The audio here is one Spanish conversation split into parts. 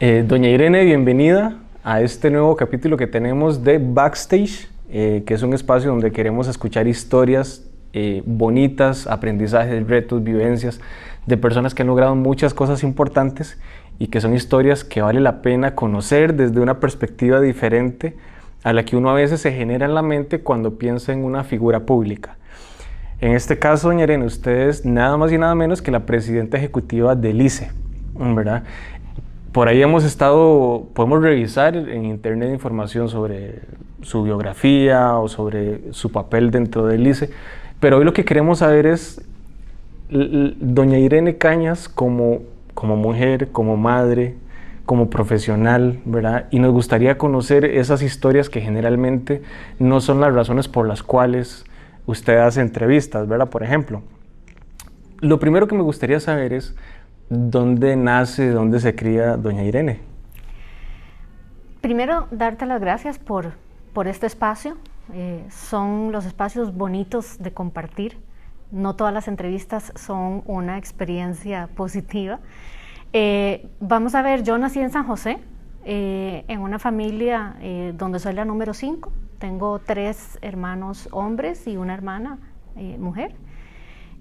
Doña Irene, bienvenida a este nuevo capítulo que tenemos de Backstage, que es un espacio donde queremos escuchar historias bonitas, aprendizajes, retos, vivencias de personas que han logrado muchas cosas importantes y que son historias que vale la pena conocer desde una perspectiva diferente a la que uno a veces se genera en la mente cuando piensa en una figura pública. En este caso, doña Irene, usted es nada más y nada menos que la presidenta ejecutiva del ICE, ¿verdad? Por ahí podemos revisar en internet información sobre su biografía o sobre su papel dentro del ICE, pero hoy lo que queremos saber es doña Irene Cañas como mujer, como madre, como profesional, ¿verdad? Y nos gustaría conocer esas historias que generalmente no son las razones por las cuales usted hace entrevistas, ¿verdad? Por ejemplo, lo primero que me gustaría saber es ¿dónde nace, dónde se cría doña Irene? Primero, darte las gracias por este espacio. Son los espacios bonitos de compartir. No todas las entrevistas son una experiencia positiva. Vamos a ver, yo nací en San José, en una familia donde soy la número 5. Tengo 3 hermanos hombres y una hermana mujer.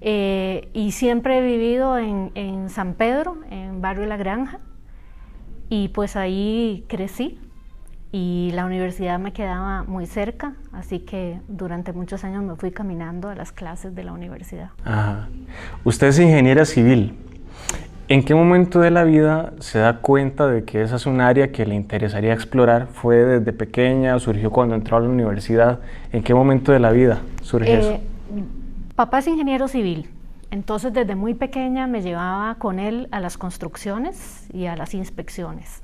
Y siempre he vivido en San Pedro, en Barrio La Granja, y pues ahí crecí y la universidad me quedaba muy cerca, así que durante muchos años me fui caminando a las clases de la universidad. Ajá. Usted es ingeniera civil. ¿En qué momento de la vida se da cuenta de que esa es un área que le interesaría explorar? ¿Fue desde pequeña? ¿Surgió cuando entró a la universidad? ¿En qué momento de la vida surge eso? Papá es ingeniero civil, entonces desde muy pequeña me llevaba con él a las construcciones y a las inspecciones.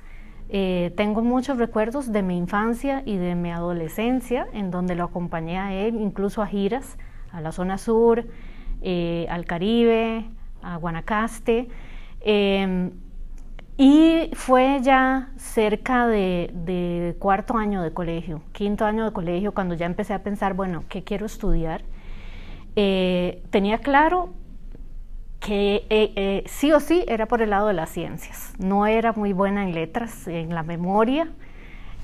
Tengo muchos recuerdos de mi infancia y de mi adolescencia en donde lo acompañé a él, incluso a giras, a la zona sur, al Caribe, a Guanacaste. Y fue ya cerca de cuarto año de colegio, quinto año de colegio, cuando ya empecé a pensar, bueno, ¿qué quiero estudiar? Tenía claro que sí o sí era por el lado de las ciencias. No era muy buena en letras, en la memoria,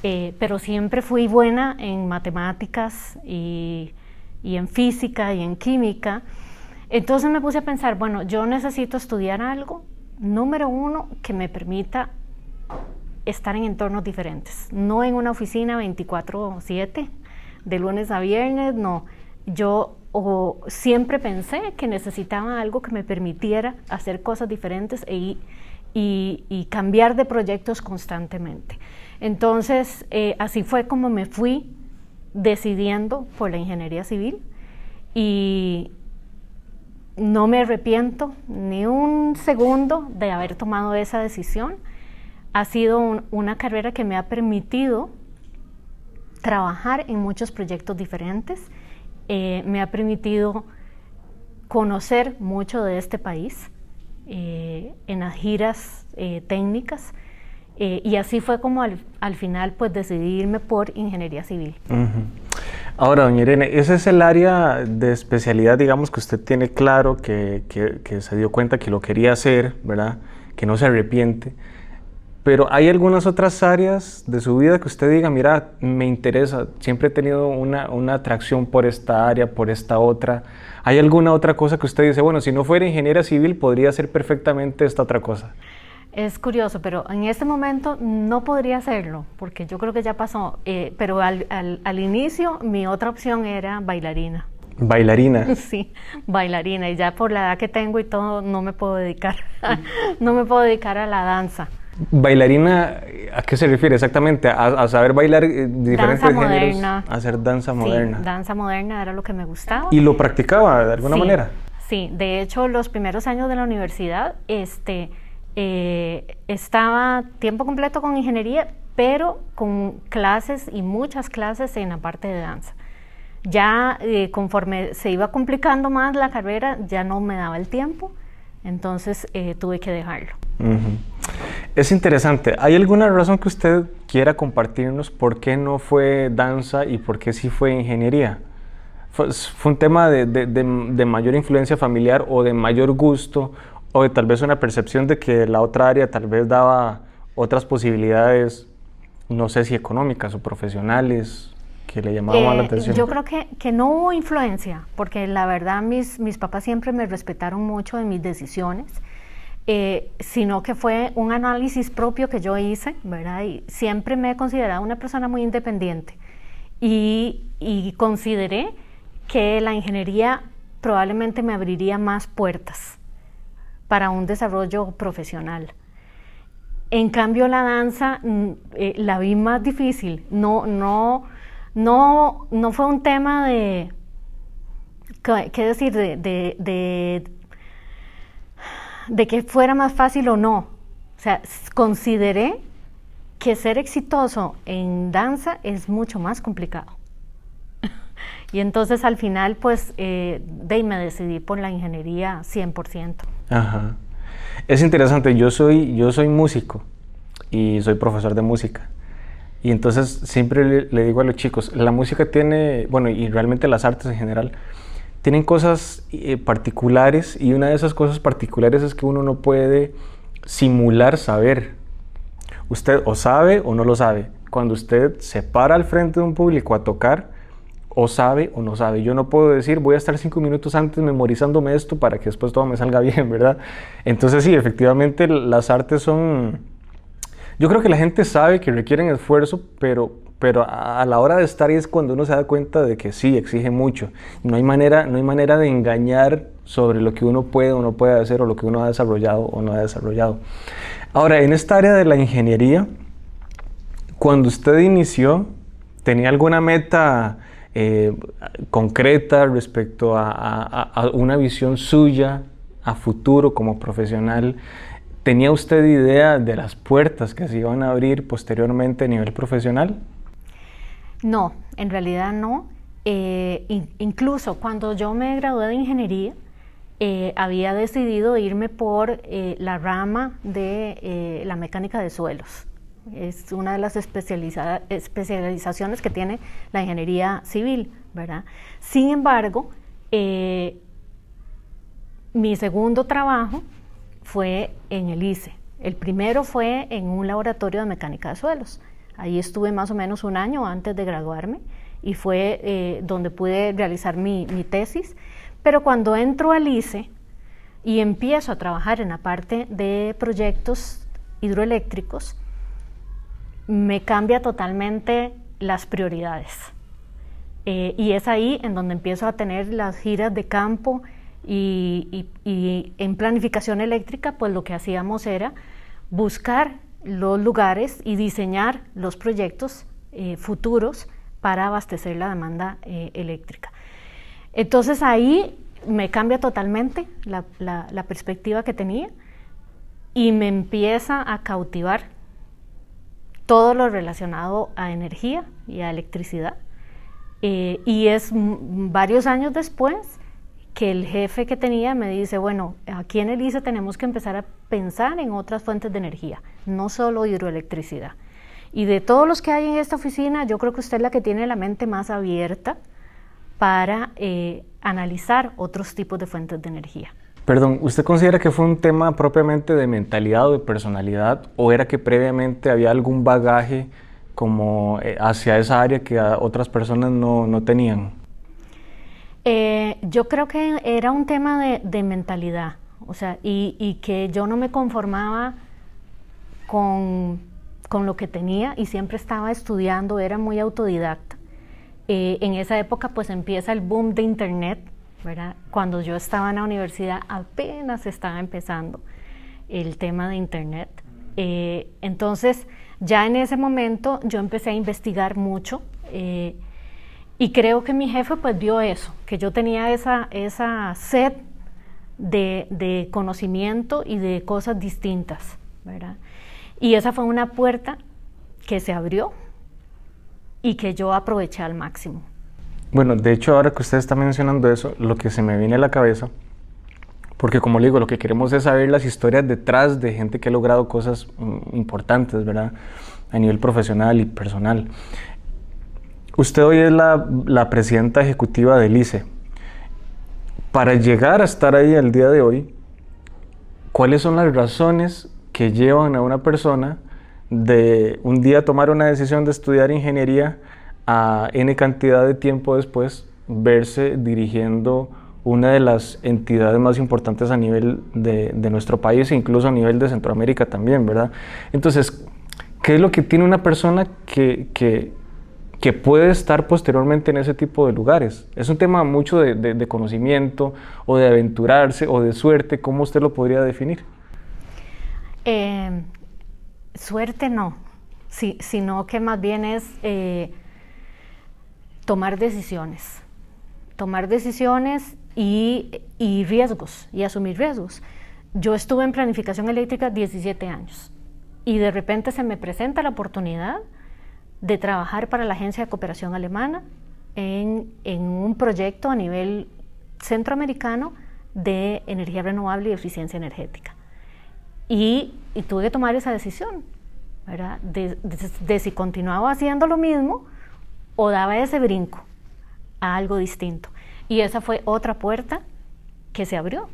pero siempre fui buena en matemáticas y en física y en química. Entonces me puse a pensar, bueno, yo necesito estudiar algo, número 1, que me permita estar en entornos diferentes, no en una oficina 24/7, de lunes a viernes, no. Yo siempre pensé que necesitaba algo que me permitiera hacer cosas diferentes y cambiar de proyectos constantemente. Entonces, así fue como me fui decidiendo por la ingeniería civil y no me arrepiento ni un segundo de haber tomado esa decisión. Ha sido una carrera que me ha permitido trabajar en muchos proyectos diferentes. Me ha permitido conocer mucho de este país en las giras técnicas y así fue como al final pues decidí irme por ingeniería civil. Uh-huh. Ahora, doña Irene, ese es el área de especialidad, digamos, que usted tiene claro, que se dio cuenta que lo quería hacer, ¿verdad? Que no se arrepiente. Pero ¿hay algunas otras áreas de su vida que usted diga, mira, me interesa, siempre he tenido una atracción por esta área, por esta otra? ¿Hay alguna otra cosa que usted dice, bueno, si no fuera ingeniera civil, podría hacer perfectamente esta otra cosa? Es curioso, pero en este momento no podría hacerlo, porque yo creo que ya pasó. Pero al inicio, mi otra opción era bailarina. ¿Bailarina? Sí, bailarina. Y ya por la edad que tengo y todo, no me puedo dedicar a la danza. ¿Bailarina a qué se refiere exactamente? ¿A saber bailar diferentes danza géneros? Moderna. A hacer danza moderna. Sí, danza moderna era lo que me gustaba. ¿Y lo practicaba de alguna manera? Sí, de hecho los primeros años de la universidad estaba tiempo completo con ingeniería, pero con clases y muchas clases en la parte de danza. Ya conforme se iba complicando más la carrera, ya no me daba el tiempo, entonces tuve que dejarlo. Uh-huh. Es interesante. ¿Hay alguna razón que usted quiera compartirnos por qué no fue danza y por qué sí fue ingeniería? ¿Fue un tema de mayor influencia familiar o de mayor gusto o de tal vez una percepción de que la otra área tal vez daba otras posibilidades, no sé si económicas o profesionales, que le llamaban más la atención? Yo creo que no hubo influencia, porque la verdad mis papás siempre me respetaron mucho en mis decisiones, sino que fue un análisis propio que yo hice, ¿verdad? Y siempre me he considerado una persona muy independiente y consideré que la ingeniería probablemente me abriría más puertas para un desarrollo profesional. En cambio, la danza la vi más difícil. No fue un tema de, ¿qué decir? De que fuera más fácil o no. O sea, consideré que ser exitoso en danza es mucho más complicado. Y entonces al final pues me decidí por la ingeniería 100%. Ajá. Es interesante, yo soy músico y soy profesor de música. Y entonces siempre le digo a los chicos, la música tiene, bueno, y realmente las artes en general, tienen cosas particulares, y una de esas cosas particulares es que uno no puede simular saber. Usted o sabe o no lo sabe. Cuando usted se para al frente de un público a tocar, o sabe o no sabe. Yo no puedo decir, voy a estar 5 minutos antes memorizándome esto para que después todo me salga bien, ¿verdad? Entonces sí, efectivamente las artes son... Yo creo que la gente sabe que requieren esfuerzo, pero a la hora de estar ahí es cuando uno se da cuenta de que sí, exige mucho. No hay manera de engañar sobre lo que uno puede o no puede hacer, o lo que uno ha desarrollado o no ha desarrollado. Ahora, en esta área de la ingeniería, cuando usted inició, ¿tenía alguna meta concreta respecto a una visión suya a futuro como profesional? ¿Tenía usted idea de las puertas que se iban a abrir posteriormente a nivel profesional? No, en realidad no. Incluso cuando yo me gradué de ingeniería, había decidido irme por la rama de la mecánica de suelos. Es una de las especializaciones que tiene la ingeniería civil, ¿verdad? Sin embargo, mi segundo trabajo fue en el ICE. El primero fue en un laboratorio de mecánica de suelos. Ahí estuve más o menos un año antes de graduarme y fue donde pude realizar mi tesis. Pero cuando entro al ICE y empiezo a trabajar en la parte de proyectos hidroeléctricos, me cambia totalmente las prioridades. Y es ahí en donde empiezo a tener las giras de campo y en planificación eléctrica, pues lo que hacíamos era buscar los lugares y diseñar los proyectos futuros para abastecer la demanda eléctrica. Entonces ahí me cambia totalmente la perspectiva que tenía y me empieza a cautivar todo lo relacionado a energía y a electricidad. Y es varios años después que el jefe que tenía me dice, bueno, aquí en el ICE tenemos que empezar a pensar en otras fuentes de energía, no solo hidroelectricidad. Y de todos los que hay en esta oficina, yo creo que usted es la que tiene la mente más abierta para analizar otros tipos de fuentes de energía. Perdón, ¿usted considera que fue un tema propiamente de mentalidad o de personalidad, o era que previamente había algún bagaje como hacia esa área que otras personas no tenían? Yo creo que era un tema de mentalidad, o sea, y que yo no me conformaba con lo que tenía y siempre estaba estudiando, era muy autodidacta. En esa época pues empieza el boom de internet, ¿verdad? Cuando yo estaba en la universidad apenas estaba empezando el tema de internet. Entonces ya en ese momento yo empecé a investigar mucho y creo que mi jefe pues vio eso, que yo tenía esa sed de conocimiento y de cosas distintas, ¿verdad? Y esa fue una puerta que se abrió y que yo aproveché al máximo. Bueno, de hecho, ahora que usted está mencionando eso, lo que se me viene a la cabeza, porque como le digo, lo que queremos es saber las historias detrás de gente que ha logrado cosas importantes, ¿verdad? A nivel profesional y personal. Usted hoy es la presidenta ejecutiva del ICE. Para llegar a estar ahí al día de hoy, ¿cuáles son las razones que llevan a una persona de un día tomar una decisión de estudiar ingeniería a N cantidad de tiempo después verse dirigiendo una de las entidades más importantes a nivel de nuestro país e incluso a nivel de Centroamérica también, ¿verdad? Entonces, ¿qué es lo que tiene una persona que puede estar posteriormente en ese tipo de lugares? Es un tema mucho de conocimiento o de aventurarse o de suerte. ¿Cómo usted lo podría definir? Suerte no, sino que más bien es tomar decisiones y riesgos, y asumir riesgos. Yo estuve en planificación eléctrica 17 años y de repente se me presenta la oportunidad de trabajar para la Agencia de Cooperación Alemana en un proyecto a nivel centroamericano de energía renovable y eficiencia energética. Y tuve que tomar esa decisión, ¿verdad? De si continuaba haciendo lo mismo o daba ese brinco a algo distinto. Y esa fue otra puerta que se abrió,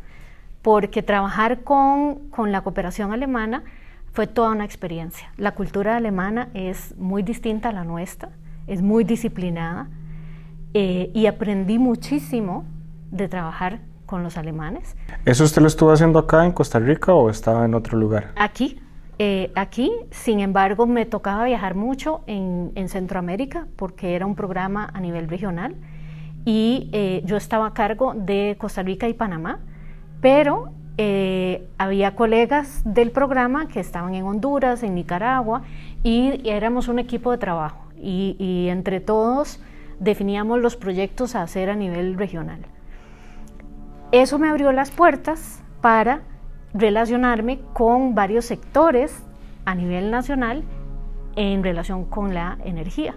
porque trabajar con la cooperación alemana fue toda una experiencia. La cultura alemana es muy distinta a la nuestra, es muy disciplinada, y aprendí muchísimo de trabajar con los alemanes. ¿Eso usted lo estuvo haciendo acá en Costa Rica o estaba en otro lugar? Aquí, sin embargo, me tocaba viajar mucho en Centroamérica porque era un programa a nivel regional y yo estaba a cargo de Costa Rica y Panamá, pero había colegas del programa que estaban en Honduras, en Nicaragua, y éramos un equipo de trabajo y entre todos definíamos los proyectos a hacer a nivel regional. Eso me abrió las puertas para relacionarme con varios sectores a nivel nacional en relación con la energía,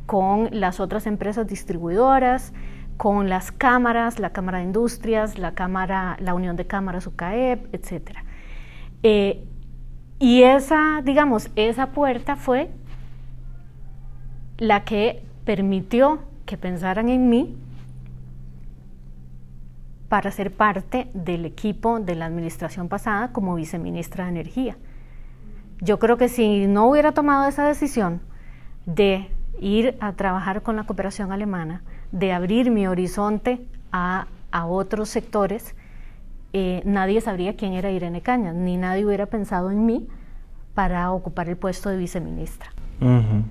con las otras empresas distribuidoras, con las cámaras, la Cámara de Industrias, la Unión de Cámaras UCAEP, etc. Y esa puerta fue la que permitió que pensaran en mí para ser parte del equipo de la administración pasada como viceministra de Energía. Yo creo que si no hubiera tomado esa decisión de ir a trabajar con la cooperación alemana, de abrir mi horizonte a otros sectores, nadie sabría quién era Irene Cañas, ni nadie hubiera pensado en mí para ocupar el puesto de viceministra. Uh-huh.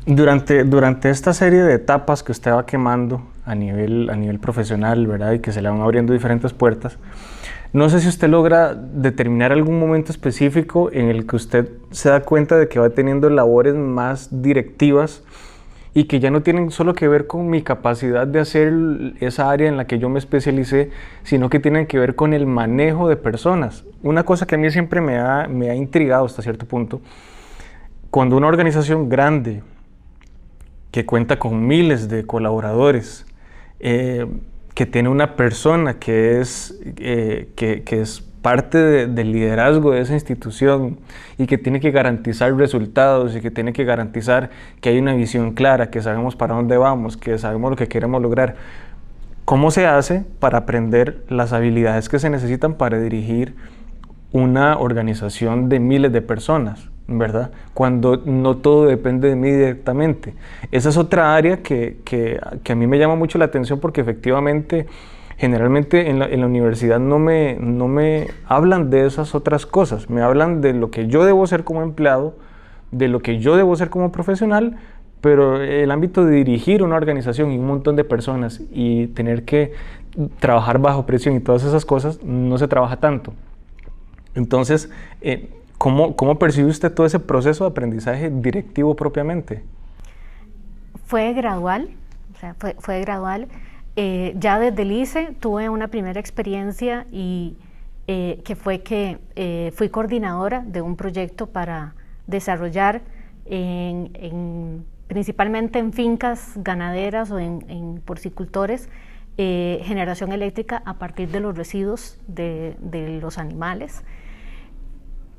Durante esta serie de etapas que usted va quemando a nivel profesional, ¿verdad? Y que se le van abriendo diferentes puertas, no sé si usted logra determinar algún momento específico en el que usted se da cuenta de que va teniendo labores más directivas y que ya no tienen solo que ver con mi capacidad de hacer esa área en la que yo me especialicé, sino que tienen que ver con el manejo de personas. Una cosa que a mí siempre me ha intrigado hasta cierto punto, cuando una organización grande, que cuenta con miles de colaboradores, que tiene una persona que es parte del liderazgo de esa institución y que tiene que garantizar resultados y que tiene que garantizar que hay una visión clara, que sabemos para dónde vamos, que sabemos lo que queremos lograr. ¿Cómo se hace para aprender las habilidades que se necesitan para dirigir una organización de miles de personas, ¿verdad? Cuando no todo depende de mí directamente. Esa es otra área que a mí me llama mucho la atención porque efectivamente, generalmente en la universidad no me hablan de esas otras cosas, me hablan de lo que yo debo ser como empleado, de lo que yo debo ser como profesional, pero el ámbito de dirigir una organización y un montón de personas y tener que trabajar bajo presión y todas esas cosas, no se trabaja tanto. Entonces, ¿cómo percibe usted todo ese proceso de aprendizaje directivo propiamente? Fue gradual, fue gradual. Ya desde el ICE tuve una primera experiencia y que fue que fui coordinadora de un proyecto para desarrollar principalmente en fincas ganaderas o en porcicultores, generación eléctrica a partir de los residuos de los animales.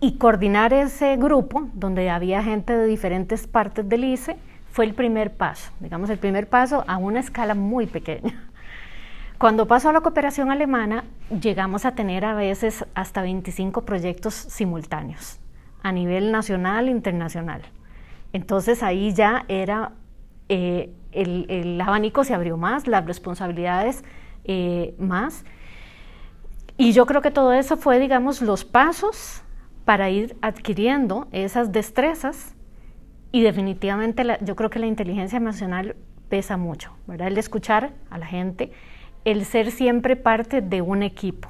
Y coordinar ese grupo, donde había gente de diferentes partes del ICE, fue el primer paso, digamos el primer paso a una escala muy pequeña. Cuando pasó a la cooperación alemana, llegamos a tener a veces hasta 25 proyectos simultáneos a nivel nacional e internacional. Entonces ahí ya era, el abanico se abrió más, las responsabilidades más. Y yo creo que todo eso fue, digamos, los pasos para ir adquiriendo esas destrezas, y definitivamente yo creo que la inteligencia emocional pesa mucho, ¿verdad? El escuchar a la gente, el ser siempre parte de un equipo.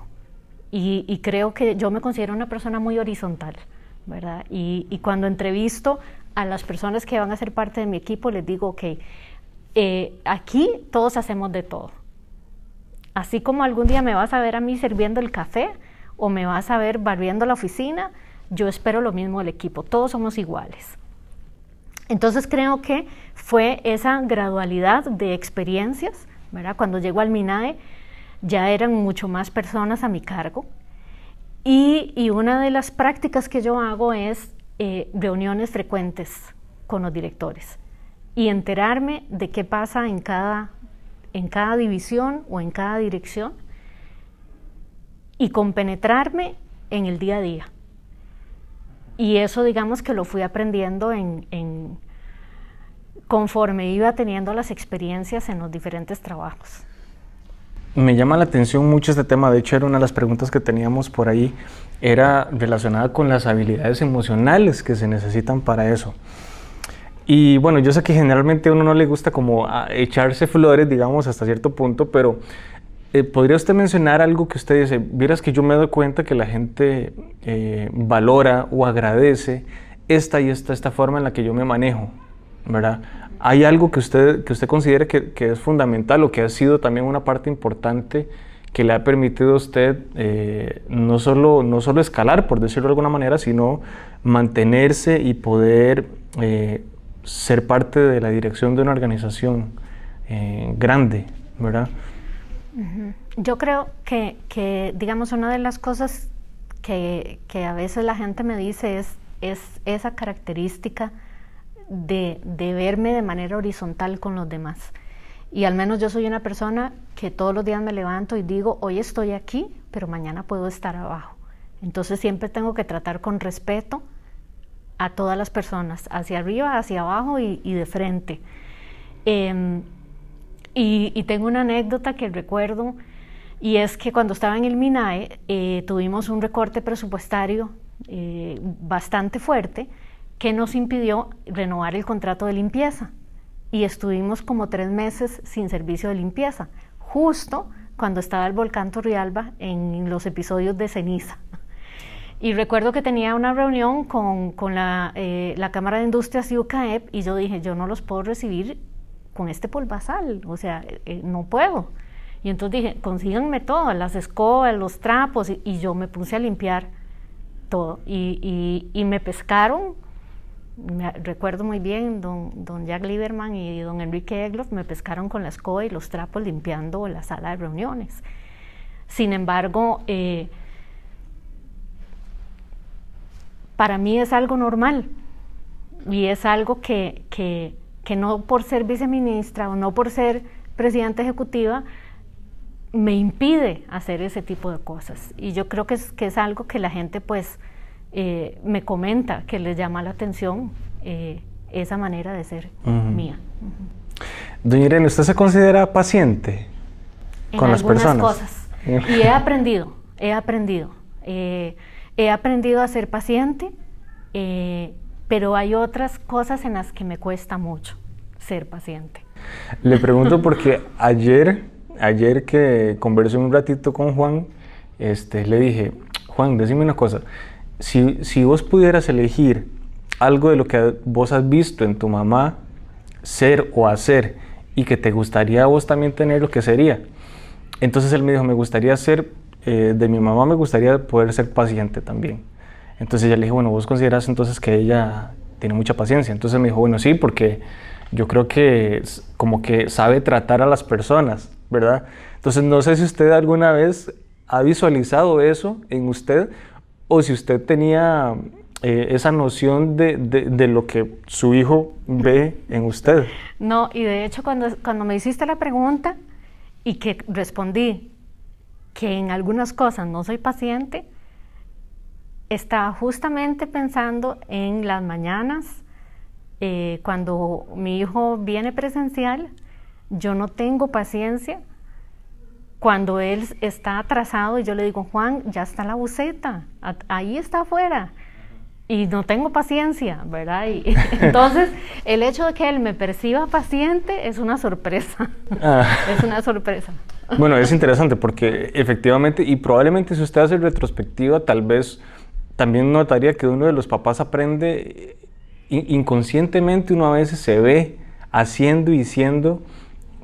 Y creo que yo me considero una persona muy horizontal, ¿verdad? Y cuando entrevisto a las personas que van a ser parte de mi equipo, les digo, ok, aquí todos hacemos de todo. Así como algún día me vas a ver a mí sirviendo el café o me vas a ver barriendo la oficina, yo espero lo mismo del equipo, todos somos iguales. Entonces creo que fue esa gradualidad de experiencias, ¿verdad? Cuando llego al MINAE ya eran mucho más personas a mi cargo, y una de las prácticas que yo hago es reuniones frecuentes con los directores y enterarme de qué pasa en cada división o en cada dirección, y compenetrarme en el día a día. Y eso, digamos, que lo fui aprendiendo conforme iba teniendo las experiencias en los diferentes trabajos. Me llama la atención mucho este tema. De hecho, era una de las preguntas que teníamos por ahí, era relacionada con las habilidades emocionales que se necesitan para eso. Y bueno, yo sé que generalmente a uno no le gusta como echarse flores, digamos, hasta cierto punto, pero ¿podría usted mencionar algo que usted dice? Vieras que yo me doy cuenta que la gente valora o agradece esta forma en la que yo me manejo, ¿verdad? ¿Hay algo que usted considere que es fundamental o que ha sido también una parte importante que le ha permitido a usted no solo escalar, por decirlo de alguna manera, sino mantenerse y poder ser parte de la dirección de una organización grande, ¿verdad? Yo creo que digamos, una de las cosas que a veces la gente me dice es esa característica de verme de manera horizontal con los demás. Y al menos yo soy una persona que todos los días me levanto y digo, hoy estoy aquí, pero mañana puedo estar abajo. Entonces siempre tengo que tratar con respeto a todas las personas, hacia arriba, hacia abajo y de frente. Y tengo una anécdota que recuerdo, y es que cuando estaba en el MINAE tuvimos un recorte presupuestario bastante fuerte, que nos impidió renovar el contrato de limpieza, y estuvimos como 3 meses sin servicio de limpieza, justo cuando estaba el volcán Turrialba en los episodios de ceniza. Y recuerdo que tenía una reunión con la Cámara de Industrias y UCAEP, y yo dije, yo no los puedo recibir con este polvazal, o sea, no puedo. Y entonces dije, consíganme todo, las escobas, los trapos, y yo me puse a limpiar todo, y me pescaron. Recuerdo muy bien, don Jack Lieberman y don Enrique Egloff me pescaron con la escoba y los trapos limpiando la sala de reuniones. Sin embargo, para mí es algo normal, y es algo que no por ser viceministra o no por ser presidenta ejecutiva me impide hacer ese tipo de cosas. Y yo creo que es algo que la gente pues me comenta, que les llama la atención esa manera de ser mía. Doña Irene, ¿usted se considera paciente con las personas? En algunas cosas. Y he aprendido a ser paciente, pero hay otras cosas en las que me cuesta mucho ser paciente. Le pregunto porque ayer que conversé un ratito con Juan, le dije, Juan, decime una cosa, si vos pudieras elegir algo de lo que vos has visto en tu mamá ser o hacer y que te gustaría a vos también tener, lo que sería. Entonces él me dijo, me gustaría ser, de mi mamá me gustaría poder ser paciente también. Entonces ya le dije, bueno, vos considerás entonces que ella tiene mucha paciencia. Entonces me dijo, bueno, sí, porque yo creo que como que sabe tratar a las personas, ¿verdad? Entonces no sé si usted alguna vez ha visualizado eso en usted, o si usted tenía esa noción de lo que su hijo ve en usted. No, y de hecho cuando me hiciste la pregunta y que respondí que en algunas cosas no soy paciente, estaba justamente pensando en las mañanas, cuando mi hijo viene presencial, yo no tengo paciencia. Cuando él está atrasado y yo le digo, Juan, ya está la buceta, ahí está afuera. Y no tengo paciencia, ¿verdad? Y entonces, el hecho de que él me perciba paciente es una sorpresa. Es una sorpresa. Bueno, es interesante porque efectivamente, y probablemente si usted hace retrospectiva, tal vez también notaría que uno de los papás aprende inconscientemente, uno a veces se ve haciendo y siendo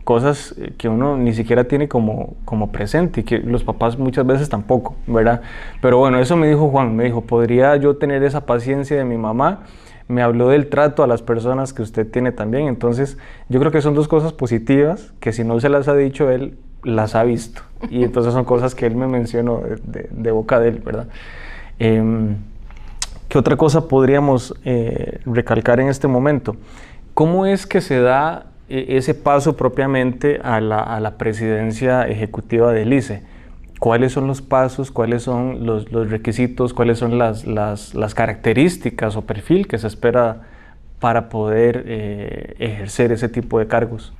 cosas que uno ni siquiera tiene como presente y que los papás muchas veces tampoco, ¿verdad? Pero bueno, eso me dijo Juan, me dijo, ¿podría yo tener esa paciencia de mi mamá? Me habló del trato a las personas que usted tiene también, entonces yo creo que son dos cosas positivas que si no se las ha dicho él, las ha visto, y entonces son cosas que él me mencionó de boca de él, ¿verdad? ¿Qué otra cosa podríamos recalcar en este momento? ¿Cómo es que se da ese paso propiamente a la presidencia ejecutiva del ICE? ¿Cuáles son los pasos, cuáles son los requisitos, cuáles son las características o perfil que se espera para poder ejercer ese tipo de cargos?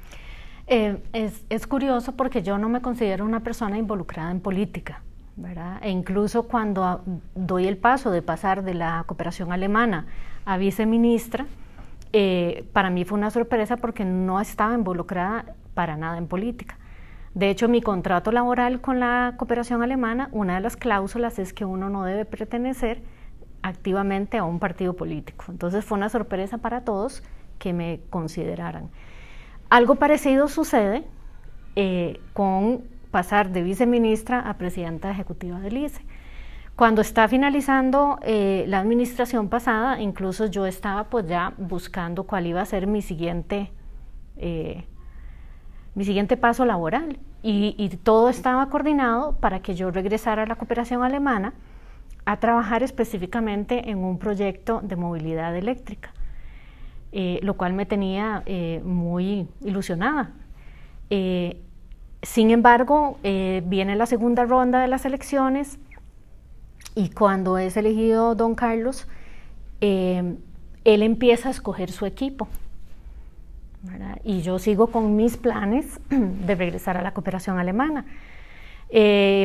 Es curioso porque yo no me considero una persona involucrada en política, ¿verdad? E incluso cuando doy el paso de pasar de la cooperación alemana a viceministra, para mí fue una sorpresa porque no estaba involucrada para nada en política. De hecho, mi contrato laboral con la cooperación alemana, una de las cláusulas es que uno no debe pertenecer activamente a un partido político. Entonces fue una sorpresa para todos que me consideraran. Algo parecido sucede con pasar de viceministra a presidenta ejecutiva del ICE. Cuando está finalizando la administración pasada, incluso yo estaba pues ya buscando cuál iba a ser mi siguiente paso laboral y todo estaba coordinado para que yo regresara a la cooperación alemana a trabajar específicamente en un proyecto de movilidad eléctrica, lo cual me tenía muy ilusionada. Sin embargo, viene la segunda ronda de las elecciones y cuando es elegido don Carlos, él empieza a escoger su equipo, ¿verdad? Y yo sigo con mis planes de regresar a la cooperación alemana.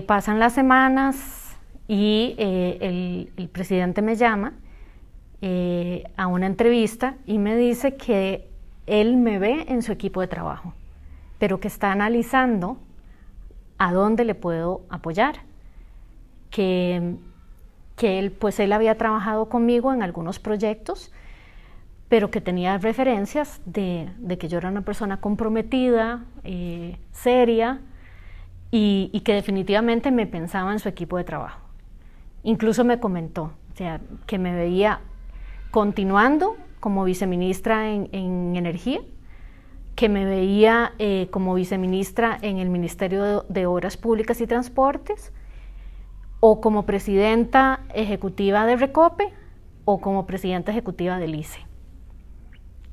Pasan las semanas y el presidente me llama a una entrevista y me dice que él me ve en su equipo de trabajo, pero que está analizando a dónde le puedo apoyar, que él había trabajado conmigo en algunos proyectos, pero que tenía referencias de que yo era una persona comprometida, seria, y que definitivamente me pensaba en su equipo de trabajo. Incluso me comentó, o sea, que me veía continuando como viceministra en Energía, que me veía como viceministra en el Ministerio de Obras Públicas y Transportes, o como presidenta ejecutiva de Recope, o como presidenta ejecutiva del ICE.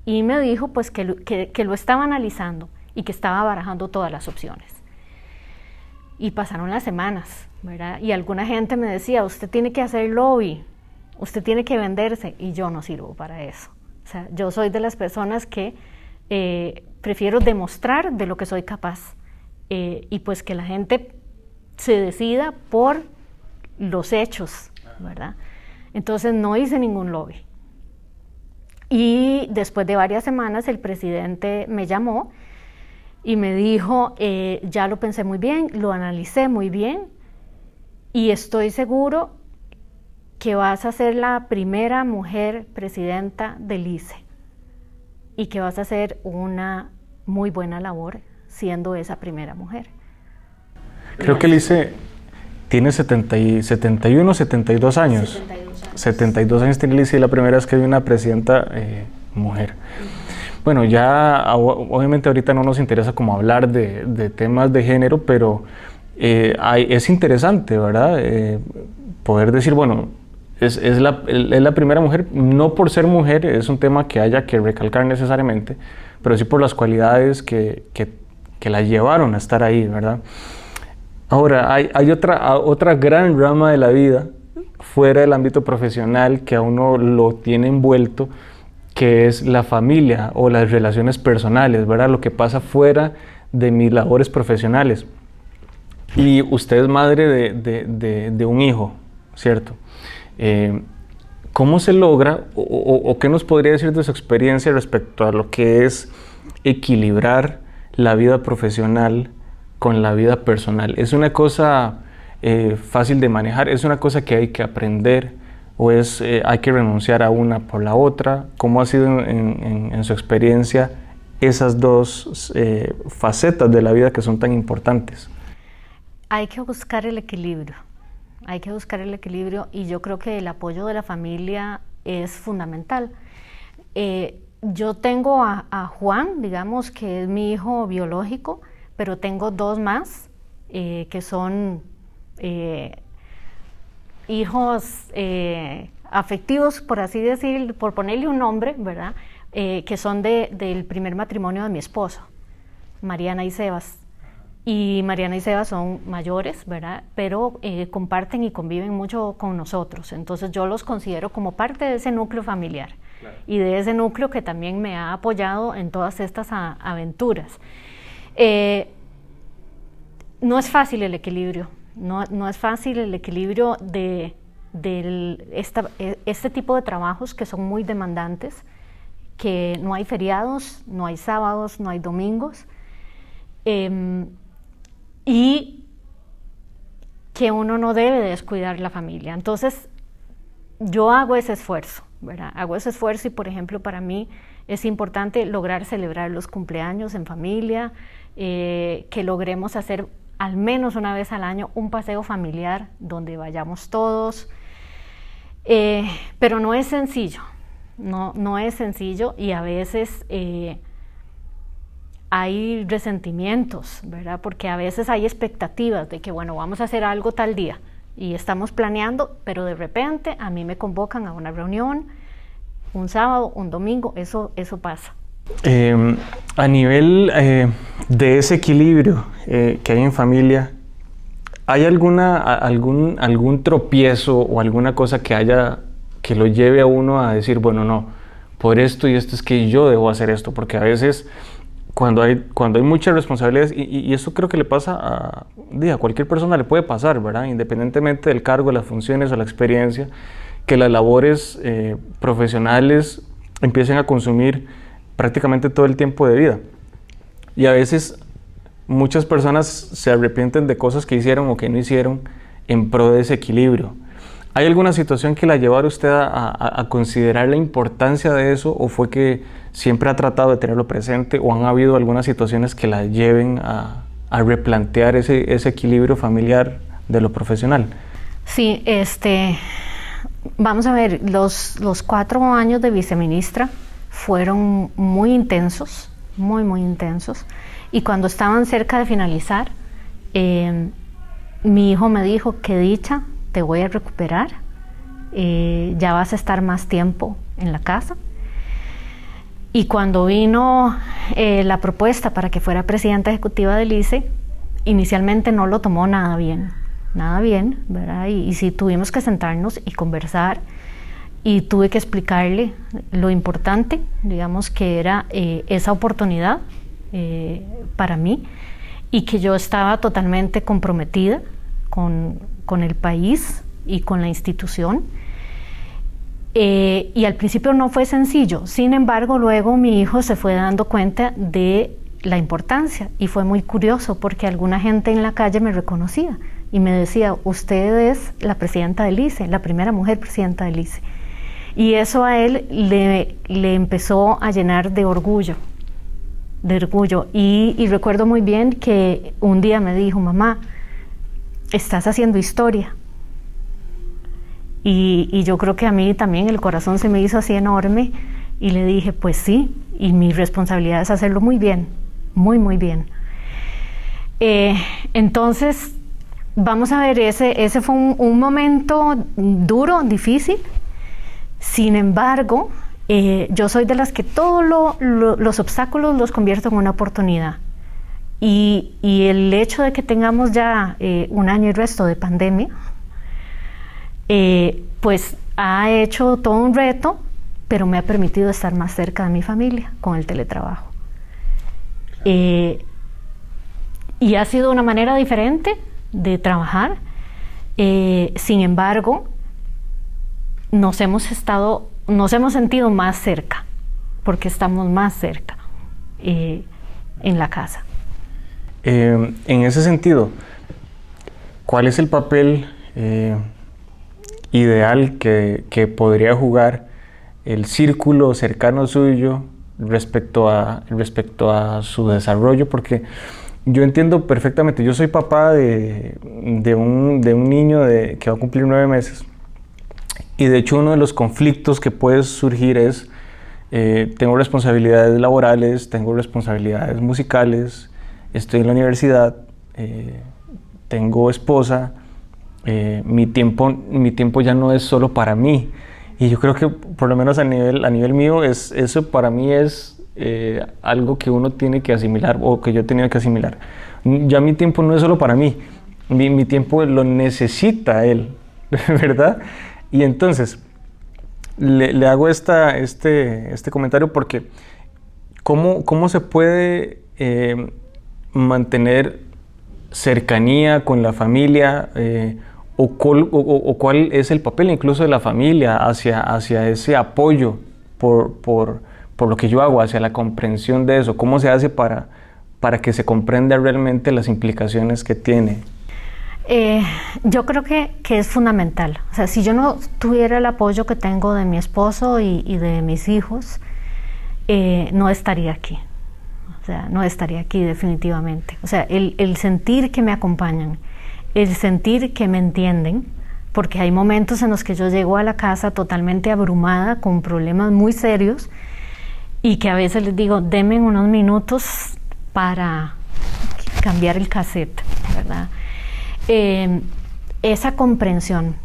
Y me dijo pues que lo estaba analizando y que estaba barajando todas las opciones. Y pasaron las semanas, ¿verdad? Y alguna gente me decía, usted tiene que hacer lobby, usted tiene que venderse, y yo no sirvo para eso. O sea, yo soy de las personas que prefiero demostrar de lo que soy capaz, y pues que la gente se decida por los hechos, ¿verdad? Entonces no hice ningún lobby. Y después de varias semanas el presidente me llamó y me dijo, ya lo pensé muy bien, lo analicé muy bien y estoy seguro que vas a ser la primera mujer presidenta del ICE y que vas a hacer una muy buena labor siendo esa primera mujer. Creo que el ICE tiene 71, 72 años. 72 años tiene el ICE y la primera vez que hay una presidenta mujer. Bueno, ya obviamente ahorita no nos interesa como hablar de temas de género, pero es interesante, ¿verdad? Poder decir, bueno, es la primera mujer, no por ser mujer, es un tema que haya que recalcar necesariamente, pero sí por las cualidades que la llevaron a estar ahí, ¿verdad? Ahora, hay otra gran rama de la vida fuera del ámbito profesional que a uno lo tiene envuelto, que es la familia o las relaciones personales, ¿verdad? Lo que pasa fuera de mis labores profesionales. Y usted es madre de un hijo, ¿cierto? ¿Cómo se logra o qué nos podría decir de su experiencia respecto a lo que es equilibrar la vida profesional con la vida personal? ¿Es una cosa fácil de manejar? ¿Es una cosa que hay que aprender? ¿O hay que renunciar a una por la otra? ¿Cómo ha sido en su experiencia esas dos facetas de la vida que son tan importantes? Hay que buscar el equilibrio. Hay que buscar el equilibrio y yo creo que el apoyo de la familia es fundamental. Yo tengo a Juan, digamos, que es mi hijo biológico, pero tengo dos más que son hijos afectivos, por así decir, por ponerle un nombre, ¿verdad? Que son del primer matrimonio de mi esposo, Mariana y Sebas. Y Mariana y Sebas son mayores, ¿verdad? Pero comparten y conviven mucho con nosotros. Entonces yo los considero como parte de ese núcleo familiar. Claro. Y de ese núcleo que también me ha apoyado en todas estas aventuras. No es fácil el equilibrio. No es fácil el equilibrio de este tipo de trabajos que son muy demandantes, que no hay feriados, no hay sábados, no hay domingos. Y que uno no debe descuidar la familia. Entonces, yo hago ese esfuerzo, ¿verdad? Hago ese esfuerzo y, por ejemplo, para mí es importante lograr celebrar los cumpleaños en familia, que logremos hacer al menos una vez al año un paseo familiar donde vayamos todos. Pero no es sencillo, no es sencillo y a veces hay resentimientos, ¿verdad? Porque a veces hay expectativas de que, bueno, vamos a hacer algo tal día y estamos planeando, pero de repente a mí me convocan a una reunión, un sábado, un domingo, eso pasa. A nivel de ese equilibrio que hay en familia, ¿hay algún tropiezo o alguna cosa que lo lleve a uno a decir, bueno, no, por esto y esto es que yo debo hacer esto? Porque a veces cuando hay muchas responsabilidades, y eso creo que le pasa a cualquier persona, le puede pasar, ¿verdad? Independientemente del cargo, las funciones o la experiencia, que las labores profesionales empiecen a consumir prácticamente todo el tiempo de vida. Y a veces muchas personas se arrepienten de cosas que hicieron o que no hicieron en pro de ese equilibrio. ¿Hay alguna situación que la llevara usted a considerar la importancia de eso, o fue que siempre ha tratado de tenerlo presente, o han habido algunas situaciones que la lleven a replantear ese equilibrio familiar de lo profesional? Sí, vamos a ver, los 4 años de viceministra fueron muy intensos, muy intensos, y cuando estaban cerca de finalizar, mi hijo me dijo, qué dicha, te voy a recuperar, ya vas a estar más tiempo en la casa. Y cuando vino la propuesta para que fuera presidenta ejecutiva del ICE, inicialmente no lo tomó nada bien, ¿verdad? Y sí tuvimos que sentarnos y conversar, y tuve que explicarle lo importante, digamos, que era esa oportunidad para mí, y que yo estaba totalmente comprometida con el país y con la institución. Y al principio no fue sencillo, sin embargo luego mi hijo se fue dando cuenta de la importancia, y fue muy curioso porque alguna gente en la calle me reconocía y me decía, usted es la presidenta del ICE, la primera mujer presidenta del ICE. Y eso a él le empezó a llenar de orgullo. Y recuerdo muy bien que un día me dijo, mamá, estás haciendo historia. Y yo creo que a mí también el corazón se me hizo así enorme, y le dije, pues sí, y mi responsabilidad es hacerlo muy bien, muy bien. Entonces, vamos a ver, ese fue un momento duro, difícil. Sin embargo, yo soy de las que todos los obstáculos los convierto en una oportunidad. Y el hecho de que tengamos ya 1 año y resto de pandemia, pues ha hecho todo un reto, pero me ha permitido estar más cerca de mi familia con el teletrabajo. Y ha sido una manera diferente de trabajar. Sin embargo, nos hemos sentido más cerca, porque estamos más cerca en la casa. En ese sentido, ¿cuál es el papel ideal que podría jugar el círculo cercano suyo respecto a su desarrollo? Porque yo entiendo perfectamente, yo soy papá de un niño que va a cumplir 9 meses, y de hecho uno de los conflictos que puede surgir es, tengo responsabilidades laborales, tengo responsabilidades musicales, estoy en la universidad, tengo esposa, mi tiempo ya no es solo para mí. Y yo creo que por lo menos a nivel mío, eso para mí es algo que uno tiene que asimilar, o que yo he tenido que asimilar. Ya mi tiempo no es solo para mí, mi tiempo lo necesita él, ¿verdad? Y entonces, le hago este comentario porque ¿cómo se puede mantener cercanía con la familia, o cuál es el papel incluso de la familia hacia ese apoyo por lo que yo hago, hacia la comprensión de eso? ¿Cómo se hace para que se comprenda realmente las implicaciones que tiene? Yo creo que es fundamental. O sea, si yo no tuviera el apoyo que tengo de mi esposo y de mis hijos, no estaría aquí. O sea, no estaría aquí definitivamente. O sea, el sentir que me acompañan, el sentir que me entienden, porque hay momentos en los que yo llego a la casa totalmente abrumada, con problemas muy serios, y que a veces les digo, denme unos minutos para cambiar el cassette, ¿verdad? Esa comprensión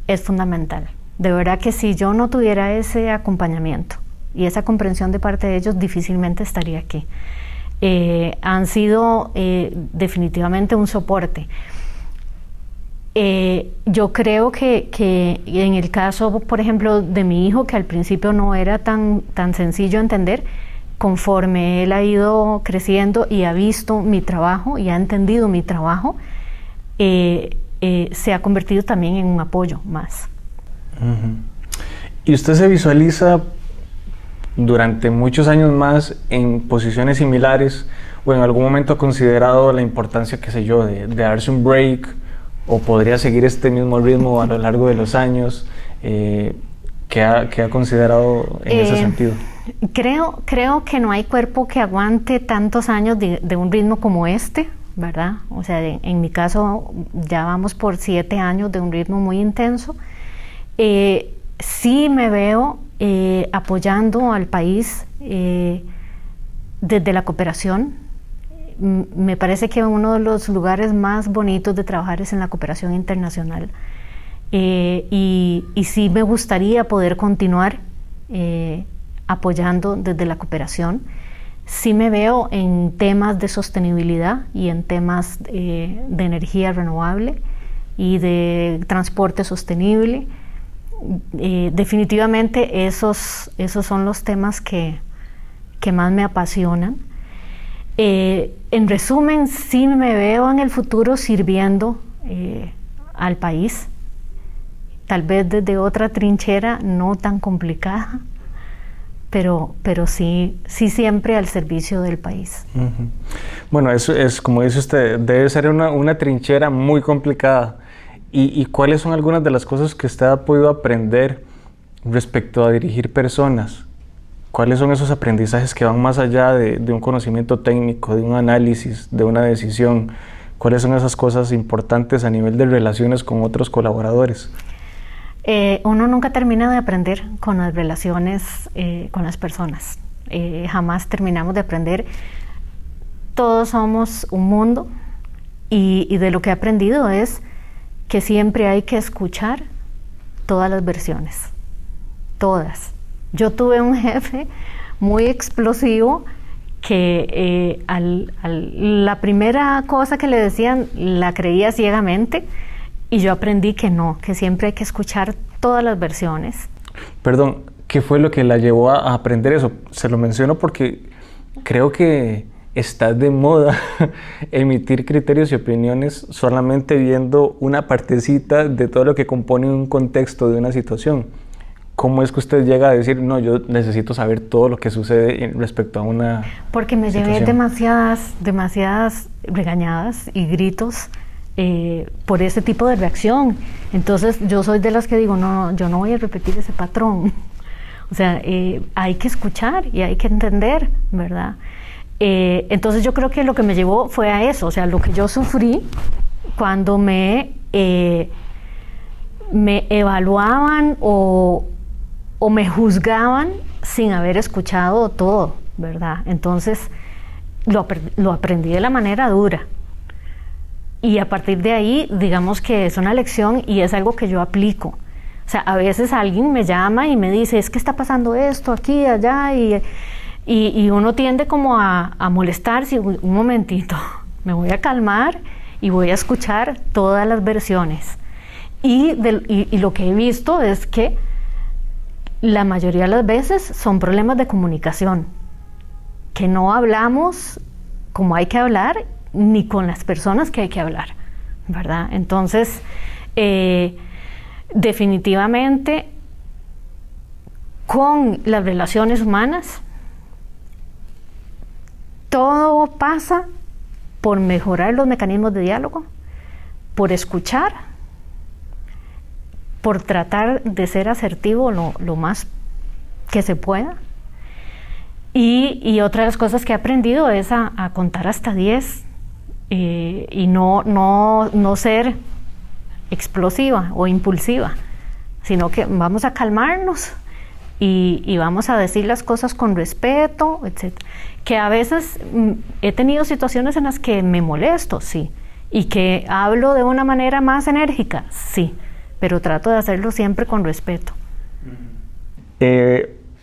es fundamental. De verdad que si yo no tuviera ese acompañamiento y esa comprensión de parte de ellos, difícilmente estaría aquí. Han sido definitivamente un soporte. Yo creo que en el caso, por ejemplo, de mi hijo, que al principio no era tan sencillo entender, conforme él ha ido creciendo y ha visto mi trabajo y ha entendido mi trabajo, se ha convertido también en un apoyo más. Uh-huh. ¿Y usted se visualiza durante muchos años más en posiciones similares, o en algún momento ha considerado la importancia, qué sé yo, de darse un break, o podría seguir este mismo ritmo a lo largo de los años? ¿Qué ha considerado en ese sentido? Creo que no hay cuerpo que aguante tantos años de un ritmo como este, ¿verdad? O sea, en mi caso ya vamos por 7 años de un ritmo muy intenso. Sí me veo apoyando al país desde la cooperación. Me parece que uno de los lugares más bonitos de trabajar es en la cooperación internacional. Y sí me gustaría poder continuar apoyando desde la cooperación. Sí me veo en temas de sostenibilidad y en temas de energía renovable y de transporte sostenible. Definitivamente esos son los temas que más me apasionan. En resumen, sí me veo en el futuro sirviendo al país, tal vez desde otra trinchera no tan complicada, pero sí siempre al servicio del país. Uh-huh. Bueno, eso es, como dice usted, debe ser una trinchera muy complicada. ¿Y cuáles son algunas de las cosas que usted ha podido aprender respecto a dirigir personas? ¿Cuáles son esos aprendizajes que van más allá de un conocimiento técnico, de un análisis, de una decisión? ¿Cuáles son esas cosas importantes a nivel de relaciones con otros colaboradores? Uno nunca termina de aprender con las relaciones con las personas. Jamás terminamos de aprender. Todos somos un mundo, y de lo que he aprendido es que siempre hay que escuchar todas las versiones, todas. Yo tuve un jefe muy explosivo que la primera cosa que le decían la creía ciegamente, Y yo aprendí que no, que siempre hay que escuchar todas las versiones. Perdón, ¿qué fue lo que la llevó a aprender eso? Se lo menciono porque creo que está de moda emitir criterios y opiniones solamente viendo una partecita de todo lo que compone un contexto de una situación. ¿Cómo es que usted llega a decir, no, yo necesito saber todo lo que sucede respecto a una Porque me situación? llevé demasiadas regañadas y gritos por ese tipo de reacción. Entonces yo soy de las que digo, no, yo no voy a repetir ese patrón. O sea, hay que escuchar y hay que entender, ¿verdad? Entonces yo creo que lo que me llevó fue a eso, o sea, lo que yo sufrí cuando me evaluaban o me juzgaban sin haber escuchado todo, ¿verdad? Entonces lo aprendí de la manera dura. Y a partir de ahí, digamos que es una lección y es algo que yo aplico. O sea, a veces alguien me llama y me dice, es que está pasando esto aquí, allá, y uno tiende como a molestarse. Un momentito, me voy a calmar y voy a escuchar todas las versiones. Y lo que he visto es que la mayoría de las veces son problemas de comunicación, que no hablamos como hay que hablar, ni con las personas que hay que hablar, ¿verdad? Entonces, definitivamente, con las relaciones humanas, todo pasa por mejorar los mecanismos de diálogo, por escuchar, por tratar de ser asertivo lo más que se pueda. Y otra de las cosas que he aprendido es a contar hasta 10 y no ser explosiva o impulsiva, sino que vamos a calmarnos y vamos a decir las cosas con respeto, etc. Que a veces he tenido situaciones en las que me molesto, sí, y que hablo de una manera más enérgica, sí, pero trato de hacerlo siempre con respeto.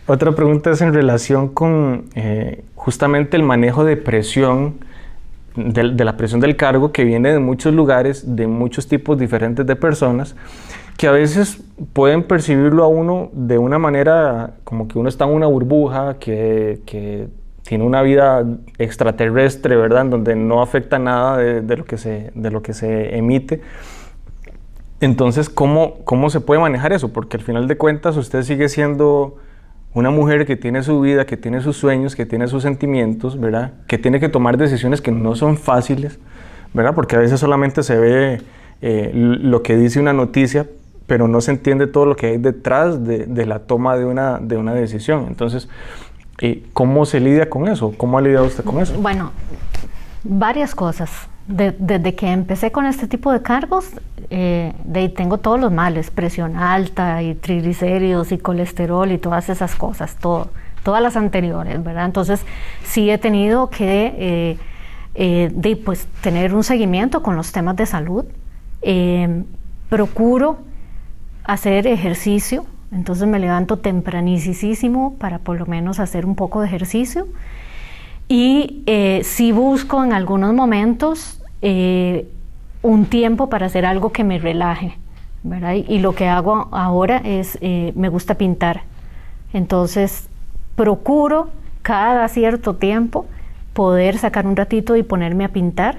Otra pregunta es en relación con justamente el manejo de presión, de la presión del cargo, que viene de muchos lugares, de muchos tipos diferentes de personas, que a veces pueden percibirlo a uno de una manera como que uno está en una burbuja, que tiene una vida extraterrestre, ¿verdad? En donde no afecta nada de lo que se emite. Entonces, ¿cómo se puede manejar eso? Porque al final de cuentas usted sigue siendo una mujer que tiene su vida, que tiene sus sueños, que tiene sus sentimientos, ¿verdad? Que tiene que tomar decisiones que no son fáciles, ¿verdad? Porque a veces solamente se ve lo que dice una noticia, pero no se entiende todo lo que hay detrás de la toma de una decisión. Entonces, ¿cómo se lidia con eso? ¿Cómo ha lidiado usted con eso? Bueno, varias cosas. Desde que empecé con este tipo de cargos, tengo todos los males, presión alta y triglicéridos y colesterol y todas esas cosas, todas las anteriores, ¿verdad? Entonces sí he tenido que pues, tener un seguimiento con los temas de salud. Procuro hacer ejercicio, entonces me levanto tempranísimo para por lo menos hacer un poco de ejercicio. Y sí busco en algunos momentos un tiempo para hacer algo que me relaje, ¿verdad? Y lo que hago ahora es, me gusta pintar. Entonces, procuro cada cierto tiempo poder sacar un ratito y ponerme a pintar,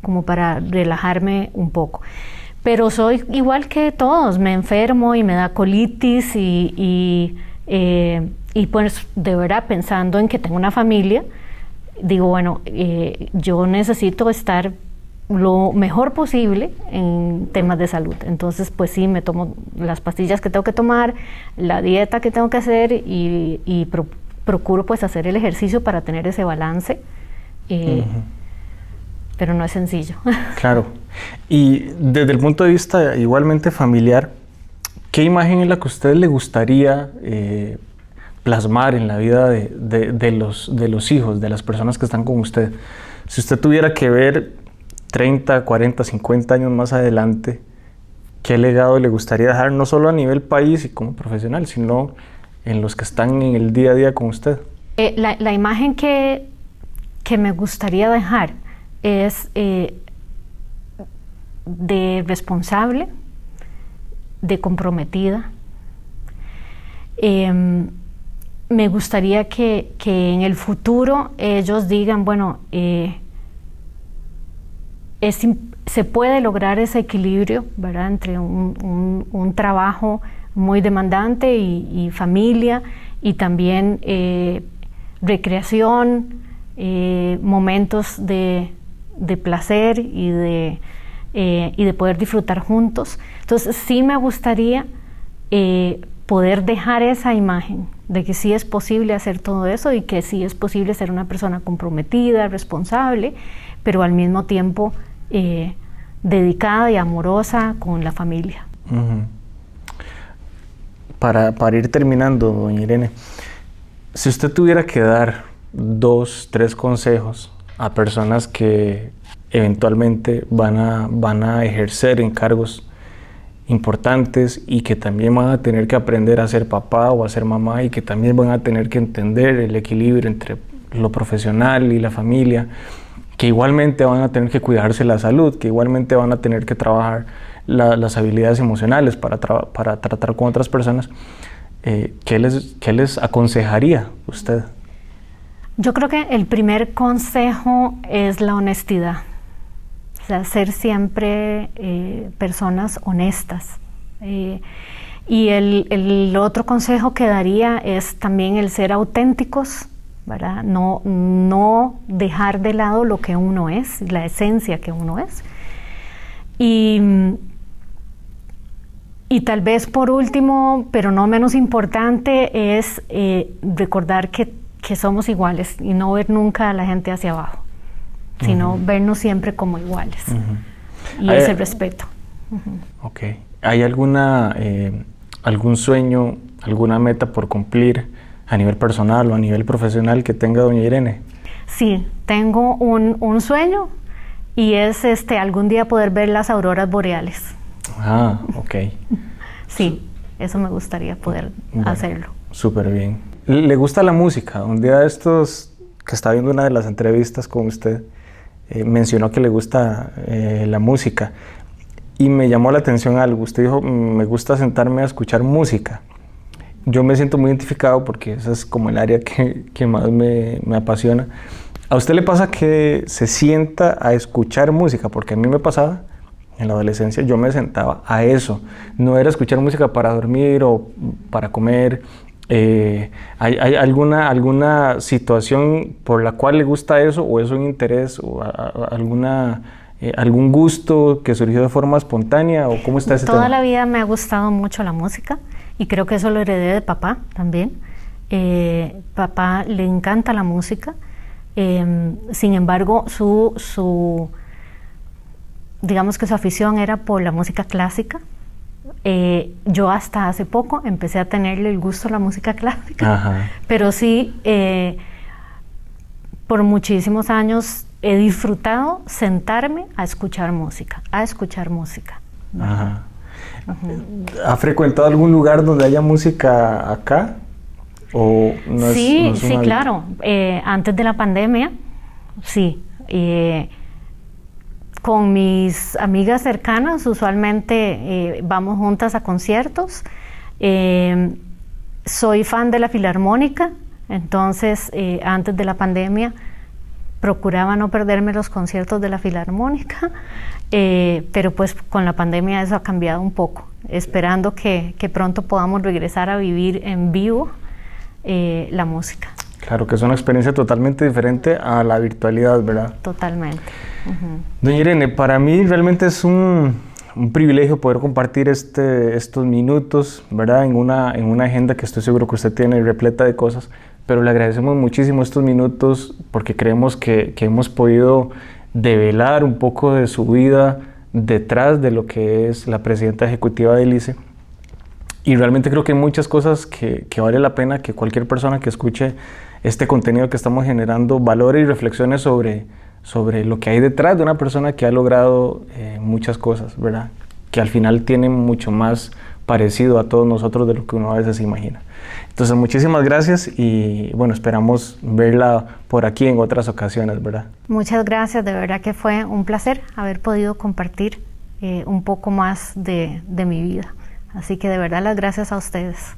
como para relajarme un poco. Pero soy igual que todos, me enfermo y me da colitis y pues de verdad, pensando en que tengo una familia, digo, bueno, yo necesito estar lo mejor posible en temas de salud. Entonces, pues sí, me tomo las pastillas que tengo que tomar, la dieta que tengo que hacer y procuro pues hacer el ejercicio para tener ese balance. Pero no es sencillo. Claro. Y desde el punto de vista igualmente familiar, ¿qué imagen es la que a usted le gustaría plasmar en la vida de los hijos, de las personas que están con usted? Si usted tuviera que ver 30, 40, 50 años más adelante, ¿qué legado le gustaría dejar, no solo a nivel país y como profesional, sino en los que están en el día a día con usted? La imagen que me gustaría dejar es de responsable, de comprometida. Me gustaría que en el futuro ellos digan, bueno, se puede lograr ese equilibrio, ¿verdad?, entre un trabajo muy demandante y familia, y también recreación, momentos de placer y de poder disfrutar juntos. Entonces sí me gustaría poder dejar esa imagen de que sí es posible hacer todo eso y que sí es posible ser una persona comprometida, responsable, pero al mismo tiempo dedicada y amorosa con la familia. Uh-huh. Para ir terminando, doña Irene, si usted tuviera que dar 2, 3 consejos a personas que eventualmente van a ejercer encargos importantes y que también van a tener que aprender a ser papá o a ser mamá, y que también van a tener que entender el equilibrio entre lo profesional y la familia, que igualmente van a tener que cuidarse la salud, que igualmente van a tener que trabajar las habilidades emocionales para tratar con otras personas, ¿qué les aconsejaría usted? Yo creo que el primer consejo es la honestidad. O sea, ser siempre personas honestas. Y el otro consejo que daría es también el ser auténticos, ¿verdad? No dejar de lado lo que uno es, la esencia que uno es. Y tal vez por último, pero no menos importante, es recordar que somos iguales y no ver nunca a la gente hacia abajo, sino vernos siempre como iguales. Y ese respeto. Ok. ¿Hay algún sueño, alguna meta por cumplir a nivel personal o a nivel profesional que tenga doña Irene? Sí, tengo un sueño, y es algún día poder ver las auroras boreales. Ah, ok. Sí, eso me gustaría poder hacerlo. Súper bien. ¿Le gusta la música? Un día de estos, que estaba viendo una de las entrevistas con usted, mencionó que le gusta la música, y me llamó la atención algo. Usted dijo, me gusta sentarme a escuchar música. Yo me siento muy identificado porque ese es como el área que más me apasiona. ¿A usted le pasa que se sienta a escuchar música? Porque a mí me pasaba en la adolescencia, yo me sentaba a eso. No era escuchar música para dormir o para comer. ¿Hay alguna situación por la cual le gusta eso, o es un interés, o algún gusto que surgió de forma espontánea, o cómo está ese tema? Toda la vida me ha gustado mucho la música, y creo que eso lo heredé de papá también. Papá le encanta la música, sin embargo digamos que su afición era por la música clásica. Yo hasta hace poco empecé a tenerle el gusto a la música clásica. Ajá. Pero sí, por muchísimos años he disfrutado sentarme a escuchar música. Ajá. ¿Ha frecuentado algún lugar donde haya música acá? ¿O no sí, es sí, claro. Antes de la pandemia, sí. Con mis amigas cercanas, usualmente vamos juntas a conciertos. Soy fan de la Filarmónica, entonces antes de la pandemia procuraba no perderme los conciertos de la Filarmónica, pero pues con la pandemia eso ha cambiado un poco, esperando que pronto podamos regresar a vivir en vivo la música. Claro, que es una experiencia totalmente diferente a la virtualidad, ¿verdad? Totalmente. Doña Irene, para mí realmente es un privilegio poder compartir estos minutos, ¿verdad? En una agenda que estoy seguro que usted tiene repleta de cosas, pero le agradecemos muchísimo estos minutos porque creemos que hemos podido develar un poco de su vida detrás de lo que es la presidenta ejecutiva del ICE. Y realmente creo que hay muchas cosas que vale la pena que cualquier persona que escuche este contenido que estamos generando valore y reflexione sobre lo que hay detrás de una persona que ha logrado muchas cosas, ¿verdad? Que al final tiene mucho más parecido a todos nosotros de lo que uno a veces imagina. Entonces, muchísimas gracias y bueno, esperamos verla por aquí en otras ocasiones, ¿verdad? Muchas gracias, de verdad que fue un placer haber podido compartir un poco más de mi vida. Así que de verdad las gracias a ustedes.